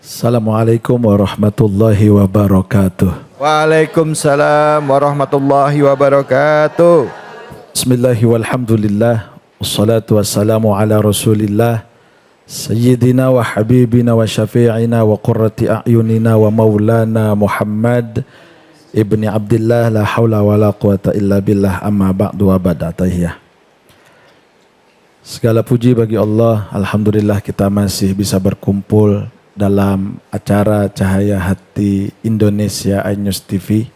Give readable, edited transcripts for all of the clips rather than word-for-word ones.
Assalamualaikum warahmatullahi wabarakatuh. Waalaikumsalam warahmatullahi wabarakatuh. Bismillahi walhamdulillah. Wassalatu wassalamu ala rasulillah. Sayyidina wa habibina wa syafi'ina wa qurrati a'yunina wa maulana Muhammad ibni Abdillah la hawla wa la quwata illa billah amma ba'du wa ba'da tahiyah. Segala puji bagi Allah. Alhamdulillah kita masih bisa berkumpul dalam acara Cahaya Hati Indonesia iNews TV.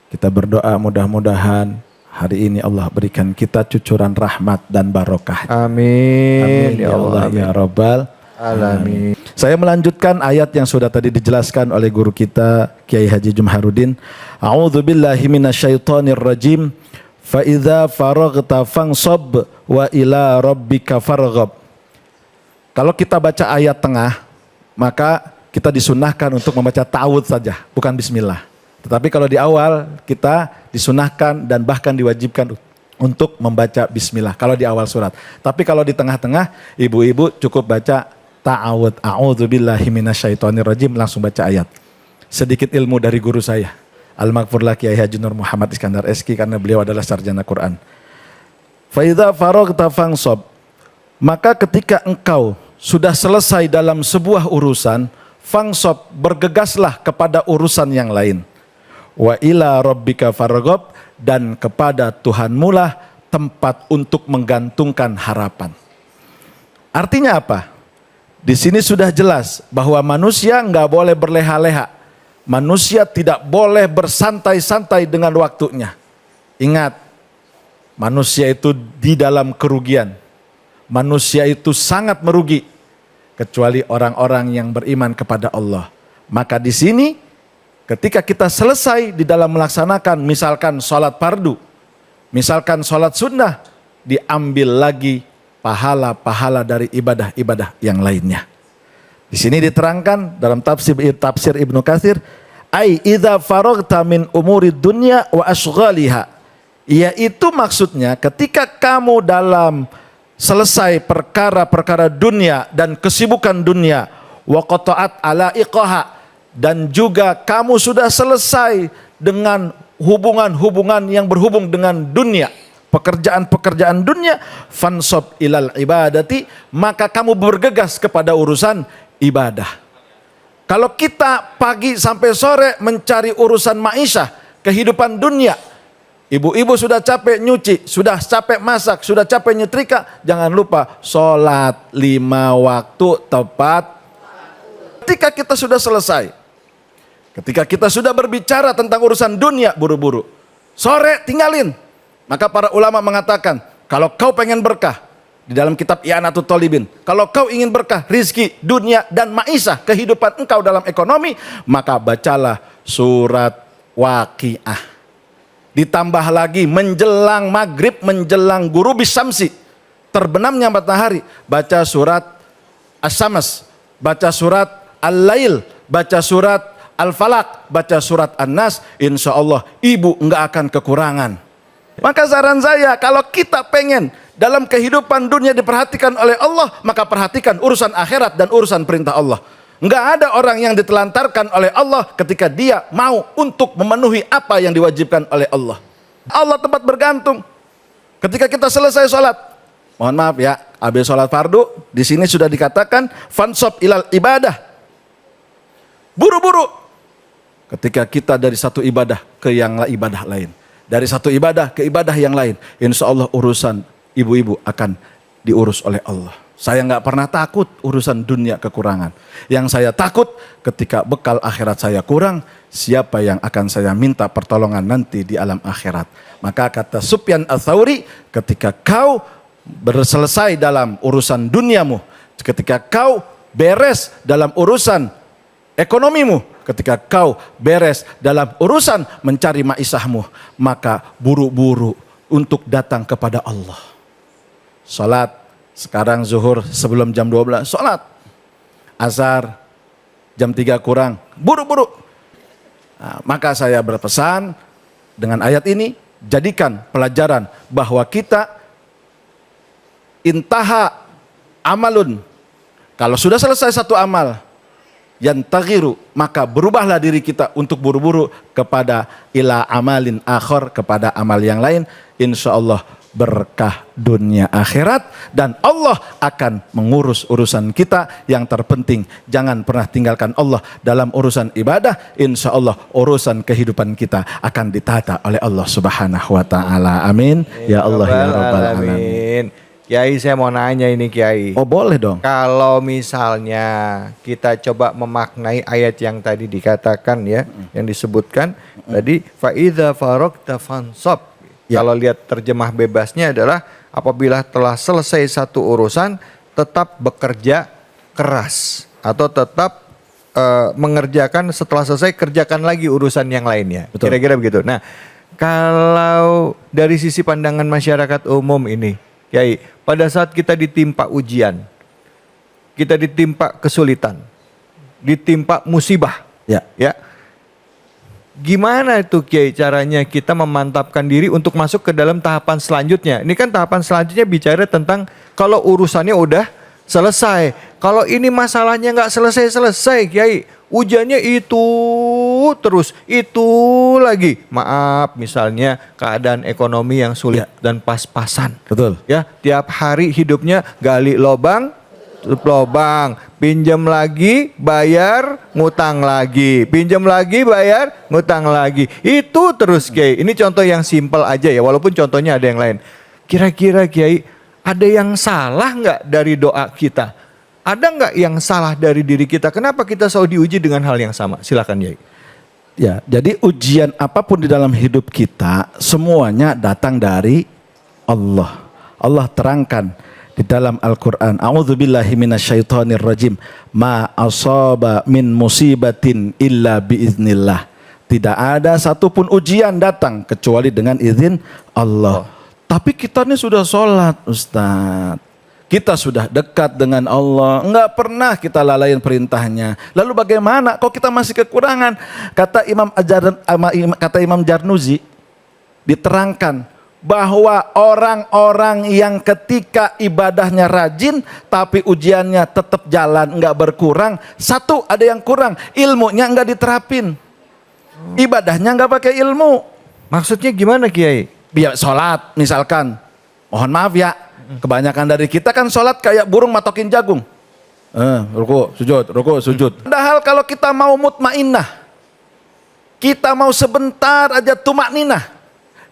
Kita berdoa mudah-mudahan hari ini Allah berikan kita cucuran rahmat dan barokah. Amin. Amin ya Allah ya Rabbal Alamin. Saya melanjutkan ayat yang sudah tadi dijelaskan oleh guru kita Kiai Haji Jumharuddin. A'udzu billahi minasyaitonir rajim. Fa idza faraghta fansab wa ila rabbika farghab. Kalau kita baca ayat tengah, maka kita disunahkan untuk membaca ta'awudz saja, bukan bismillah. Tetapi kalau di awal kita disunahkan dan bahkan diwajibkan untuk membaca bismillah kalau di awal surat. Tapi kalau di tengah-tengah, ibu-ibu cukup baca ta'awudz. A'udzubillahi minasyaitonirrajim, langsung baca ayat. Sedikit ilmu dari guru saya, Al-Maghfurlah Kiai Haji Nur Muhammad Iskandar SK, karena beliau adalah sarjana Quran. Fa idza faraghta fansab, maka ketika engkau sudah selesai dalam sebuah urusan, fangsop, bergegaslah kepada urusan yang lain. Wa ila rabbika farghab, dan kepada Tuhanmu lah tempat untuk menggantungkan harapan. Artinya apa? Di sini sudah jelas bahwa manusia nggak boleh berleha-leha. Manusia tidak boleh bersantai-santai dengan waktunya. Ingat, manusia itu di dalam kerugian. Manusia itu sangat merugi kecuali orang-orang yang beriman kepada Allah. Maka di sini ketika kita selesai di dalam melaksanakan misalkan sholat fardu, misalkan sholat sunnah, diambil lagi pahala-pahala dari ibadah-ibadah yang lainnya. Di sini diterangkan dalam tafsir Ibnu Katsir, ai idza faraghta min umurid dunya wa asghaliha, yaitu maksudnya ketika kamu dalam selesai perkara-perkara dunia dan kesibukan dunia, wa qata'at ala iqaha, dan juga kamu sudah selesai dengan hubungan-hubungan yang berhubung dengan dunia, pekerjaan-pekerjaan dunia, fansab ilal ibadati, maka kamu bergegas kepada urusan ibadah. Kalau kita pagi sampai sore mencari urusan ma'isyah, kehidupan dunia, ibu-ibu sudah capek nyuci, sudah capek masak, sudah capek nyetrika, jangan lupa sholat 5 waktu tepat. Ketika kita sudah selesai, ketika kita sudah berbicara tentang urusan dunia, buru-buru, sore tinggalin. Maka para ulama mengatakan, kalau kau pengen berkah, di dalam kitab I'anatul Talibin, kalau kau ingin berkah rizki, dunia dan ma'isyah, kehidupan engkau dalam ekonomi, maka bacalah surat Waqiah. Ditambah lagi menjelang maghrib, menjelang ghurubis syamsi, terbenamnya matahari, baca surat As-Syams, baca surat Al-Lail, baca surat Al-Falaq, baca surat An-Nas. Insya Allah ibu enggak akan kekurangan. Maka saran saya, kalau kita pengen dalam kehidupan dunia diperhatikan oleh Allah, maka perhatikan urusan akhirat dan urusan perintah Allah. Enggak ada orang yang ditelantarkan oleh Allah ketika dia mau untuk memenuhi apa yang diwajibkan oleh Allah. Allah tempat bergantung. Ketika kita selesai sholat, mohon maaf ya, habis sholat fardu, di sini sudah dikatakan fansab ilal ibadah. Buru-buru. Ketika kita dari satu ibadah ke yang ibadah lain, dari satu ibadah ke ibadah yang lain, insya Allah urusan ibu-ibu akan diurus oleh Allah. Saya nggak pernah takut urusan dunia kekurangan. Yang saya takut ketika bekal akhirat saya kurang, siapa yang akan saya minta pertolongan nanti di alam akhirat. Maka kata Sufyan Ats-Tsauri, ketika kau selesai dalam urusan duniamu, ketika kau beres dalam urusan ekonomimu, ketika kau beres dalam urusan mencari ma'isyahmu, maka buru-buru untuk datang kepada Allah. Salat, sekarang zuhur sebelum jam 12, sholat. Asar jam 3 kurang, buru-buru. Nah, maka saya berpesan dengan ayat ini, jadikan pelajaran bahwa kita intaha amalun. Kalau sudah selesai satu amal, yantaghiru, maka berubahlah diri kita untuk buru-buru kepada ila amalin akhar, kepada amal yang lain. Insyaallah berkah dunia akhirat dan Allah akan mengurus urusan kita. Yang terpenting jangan pernah tinggalkan Allah dalam urusan ibadah. Insyaallah urusan kehidupan kita akan ditata oleh Allah Subhanahu wa taala. Amin. Ya Allah ya rabbal alamin. Kiai, saya mau nanya ini Kiai. Oh boleh dong. Kalau misalnya kita coba memaknai ayat yang tadi dikatakan ya, yang disebutkan tadi fa idza faragta fansab. Ya. Kalau lihat terjemah bebasnya adalah apabila telah selesai satu urusan tetap bekerja keras atau tetap mengerjakan, setelah selesai kerjakan lagi urusan yang lainnya. Betul. Kira-kira begitu. Nah, kalau dari sisi pandangan masyarakat umum ini, Kiai, pada saat kita ditimpa ujian, kita ditimpa kesulitan, ditimpa musibah, Ya. Gimana itu Kiai caranya kita memantapkan diri untuk masuk ke dalam tahapan selanjutnya? Ini kan tahapan selanjutnya bicara tentang kalau urusannya udah selesai. Kalau ini masalahnya nggak selesai-selesai Kiai, ujiannya itu terus, itu lagi. Maaf, misalnya keadaan ekonomi yang sulit dan pas-pasan. Betul. Ya, tiap hari hidupnya gali lobang, tutup lobang, pinjam lagi, bayar, ngutang lagi, pinjam lagi, bayar, ngutang lagi. Itu terus Kiai. Ini contoh yang simpel aja ya, walaupun contohnya ada yang lain. Kira-kira Kiai, ada yang salah nggak dari doa kita? Ada nggak yang salah dari diri kita? Kenapa kita selalu diuji dengan hal yang sama? Silakan Kiai. Ya, jadi ujian apapun di dalam hidup kita semuanya datang dari Allah. Allah terangkan di dalam Al-Qur'an, a'udzubillahi minasyaitonirrajim, ma asaba min musibatin illa biiznillah. Tidak ada satupun ujian datang kecuali dengan izin Allah. Tapi kita ini sudah sholat Ustaz, kita sudah dekat dengan Allah, enggak pernah kita lalaiin perintahnya. Lalu bagaimana? Kok kita masih kekurangan? Kata Imam Jarnuzi, diterangkan bahwa orang-orang yang ketika ibadahnya rajin tapi ujiannya tetap jalan, enggak berkurang. Satu, ada yang kurang, ilmunya enggak diterapin. Ibadahnya enggak pakai ilmu. Maksudnya gimana Kiai? Biar sholat misalkan, mohon maaf ya, kebanyakan dari kita kan sholat kayak burung matokin jagung. Ruku, sujud. Padahal kalau kita mau mutmainnah, kita mau sebentar aja tumakninah,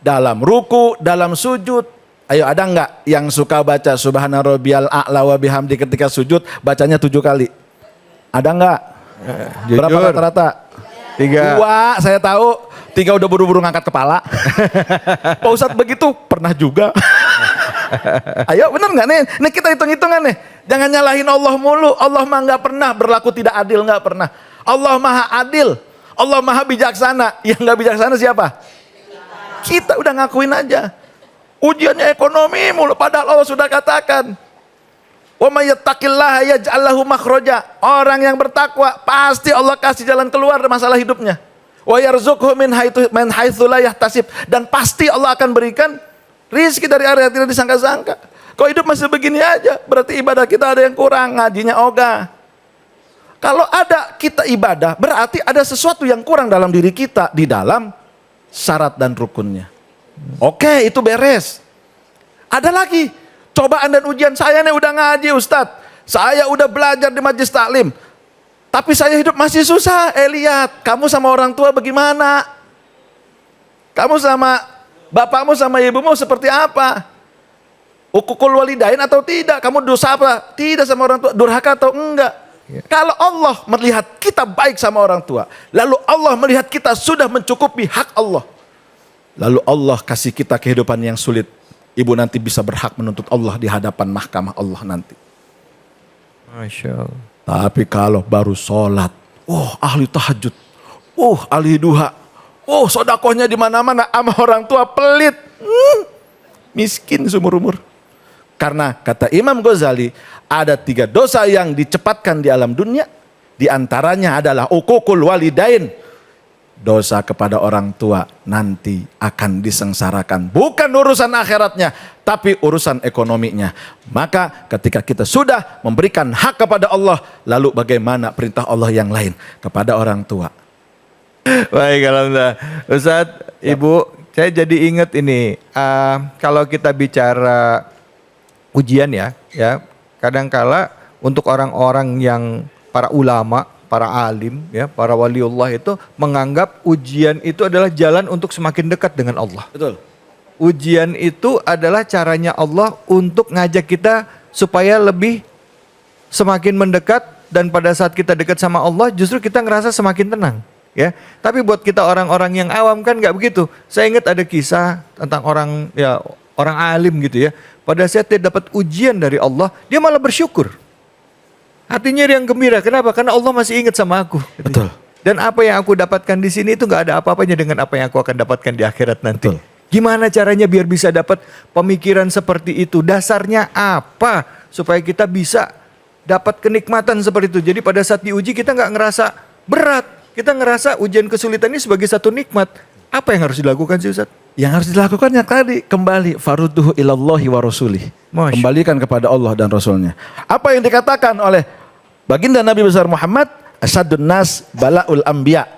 dalam ruku, dalam sujud. Ayo, ada nggak yang suka baca Subhana rabbiyal a'la wa bihamdi ketika sujud bacanya 7 kali? Ada nggak? Berapa rata-rata? 3. 2, saya tahu. 3 udah buru-buru ngangkat kepala. Pak Ustadz begitu pernah juga. Ayo, bener nggak nih? Nih kita hitung-hitungan nih. Jangan nyalahin Allah mulu. Allah mah nggak pernah berlaku tidak adil, nggak pernah. Allah maha adil. Allah maha bijaksana. Yang nggak bijaksana siapa? Kita udah ngakuin aja. Ujiannya ekonomi mulu. Padahal Allah sudah katakan, wa may yattaqillaha yaj'al lahu makhraja. Orang yang bertakwa pasti Allah kasih jalan keluar dari masalah hidupnya. Wa yarzuqhu min haitsu la yahtasib, dan pasti Allah akan berikan rizki dari area yang tidak disangka-sangka. Kalau hidup masih begini aja, berarti ibadah kita ada yang kurang, ngajinya ogah. Kalau ada kita ibadah, berarti ada sesuatu yang kurang dalam diri kita di dalam syarat dan rukunnya. Oke, itu beres. Ada lagi cobaan dan ujian. Saya nih udah ngaji Ustadz, saya udah belajar di majelis taklim, tapi saya hidup masih susah. Lihat, kamu sama orang tua bagaimana? Kamu sama bapakmu sama ibumu seperti apa? Uququl walidain atau tidak? Kamu dosa apa? Tidak sama orang tua, durhaka atau enggak? Kalau Allah melihat kita baik sama orang tua, lalu Allah melihat kita sudah mencukupi hak Allah, lalu Allah kasih kita kehidupan yang sulit, ibu nanti bisa berhak menuntut Allah di hadapan mahkamah Allah nanti. Masya Allah. Tapi kalau baru sholat, ahli tahajud, ahli duha, sodakohnya di mana-mana, sama orang tua pelit, miskin seumur umur. Karena kata Imam Ghazali, ada 3 dosa yang dicepatkan di alam dunia, di antaranya adalah uququl walidain, dosa kepada orang tua nanti akan disengsarakan. Bukan urusan akhiratnya, tapi urusan ekonominya. Maka ketika kita sudah memberikan hak kepada Allah, lalu bagaimana perintah Allah yang lain kepada orang tua? Baik, alhamdulillah. Ustadz, Ibu, saya jadi ingat ini. Kalau kita bicara ujian ya, kadangkala untuk orang-orang yang para ulama, para alim, ya, para waliullah itu menganggap ujian itu adalah jalan untuk semakin dekat dengan Allah. Betul. Ujian itu adalah caranya Allah untuk ngajak kita supaya lebih semakin mendekat, dan pada saat kita dekat sama Allah justru kita ngerasa semakin tenang. Ya, tapi buat kita orang-orang yang awam kan nggak begitu. Saya ingat ada kisah tentang orang alim gitu ya. Pada saat dia dapat ujian dari Allah, dia malah bersyukur. Hatinya yang gembira. Kenapa? Karena Allah masih ingat sama aku. Gitu. Betul. Dan apa yang aku dapatkan di sini itu nggak ada apa-apanya dengan apa yang aku akan dapatkan di akhirat nanti. Betul. Gimana caranya biar bisa dapat pemikiran seperti itu? Dasarnya apa supaya kita bisa dapat kenikmatan seperti itu? Jadi pada saat diuji kita nggak ngerasa berat. Kita ngerasa ujian kesulitan ini sebagai satu nikmat. Apa yang harus dilakukan sih Ustaz? Yang harus dilakukan yang tadi, kembali farudduhu ilallahi wa rasulih. Kembalikan kepada Allah dan Rasulnya. Apa yang dikatakan oleh baginda Nabi besar Muhammad, asyadun nas bala'ul anbiya.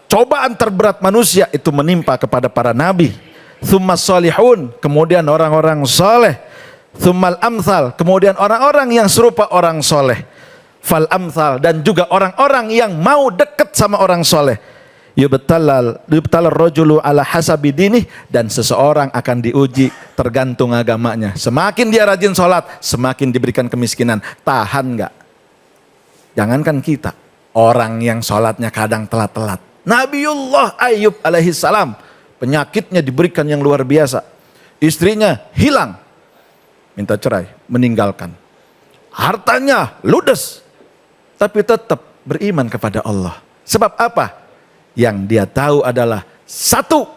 Cobaan terberat manusia itu menimpa kepada para nabi. Tsummas salihun, kemudian orang-orang soleh. Tsummal amsal, kemudian orang-orang yang serupa orang soleh. Fal amsal, dan juga orang-orang yang mau dekat sama orang soleh. Yubtalal rajulu ala hasabi dinih, dan seseorang akan diuji tergantung agamanya. Semakin dia rajin sholat, semakin diberikan kemiskinan. Tahan nggak? Jangankan kita, orang yang sholatnya kadang telat-telat. Nabiullah Ayub alaihi salam, penyakitnya diberikan yang luar biasa. Istrinya hilang, minta cerai, meninggalkan. Hartanya ludes, tapi tetap beriman kepada Allah. Sebab apa? Yang dia tahu adalah satu,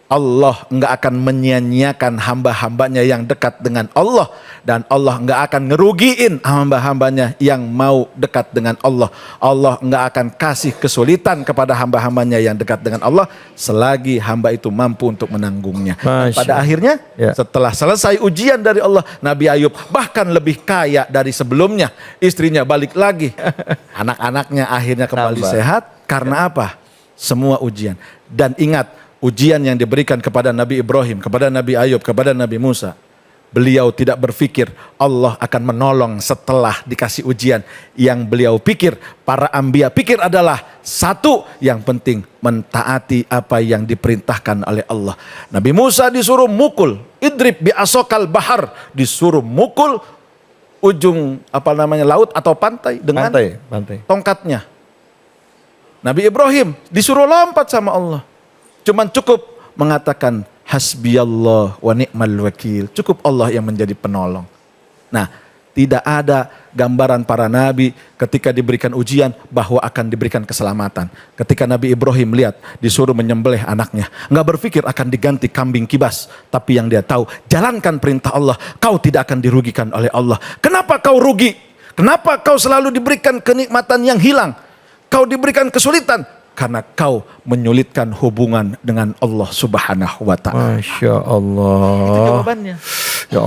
Allah enggak akan menyia-nyiakan hamba-hambanya yang dekat dengan Allah, dan Allah enggak akan ngerugiin hamba-hambanya yang mau dekat dengan Allah. Allah enggak akan kasih kesulitan kepada hamba-hambanya yang dekat dengan Allah selagi hamba itu mampu untuk menanggungnya. Pada akhirnya setelah selesai ujian dari Allah, Nabi Ayub bahkan lebih kaya dari sebelumnya. Istrinya balik lagi, anak-anaknya akhirnya kembali sehat. Karena apa? Semua ujian. Dan ingat, ujian yang diberikan kepada Nabi Ibrahim, kepada Nabi Ayub, kepada Nabi Musa, beliau tidak berpikir Allah akan menolong setelah dikasih ujian. Yang beliau pikir, para anbiya pikir adalah satu, yang penting mentaati apa yang diperintahkan oleh Allah. Nabi Musa disuruh mukul, idrib bi asokal bahar, disuruh mukul ujung laut atau pantai dengan tongkatnya. Nabi Ibrahim disuruh lompat sama Allah. Cuman cukup mengatakan hasbiyallah wa ni'mal wakil. Cukup Allah yang menjadi penolong. Nah, tidak ada gambaran para nabi ketika diberikan ujian bahwa akan diberikan keselamatan. Ketika Nabi Ibrahim lihat disuruh menyembelih anaknya, nggak berpikir akan diganti kambing kibas, tapi yang dia tahu, jalankan perintah Allah, kau tidak akan dirugikan oleh Allah. Kenapa kau rugi? Kenapa kau selalu diberikan kenikmatan yang hilang? Kau diberikan kesulitan karena kau menyulitkan hubungan dengan Allah Subhanahu wa ta'ala. Masya Allah. Itu jawabannya. Ya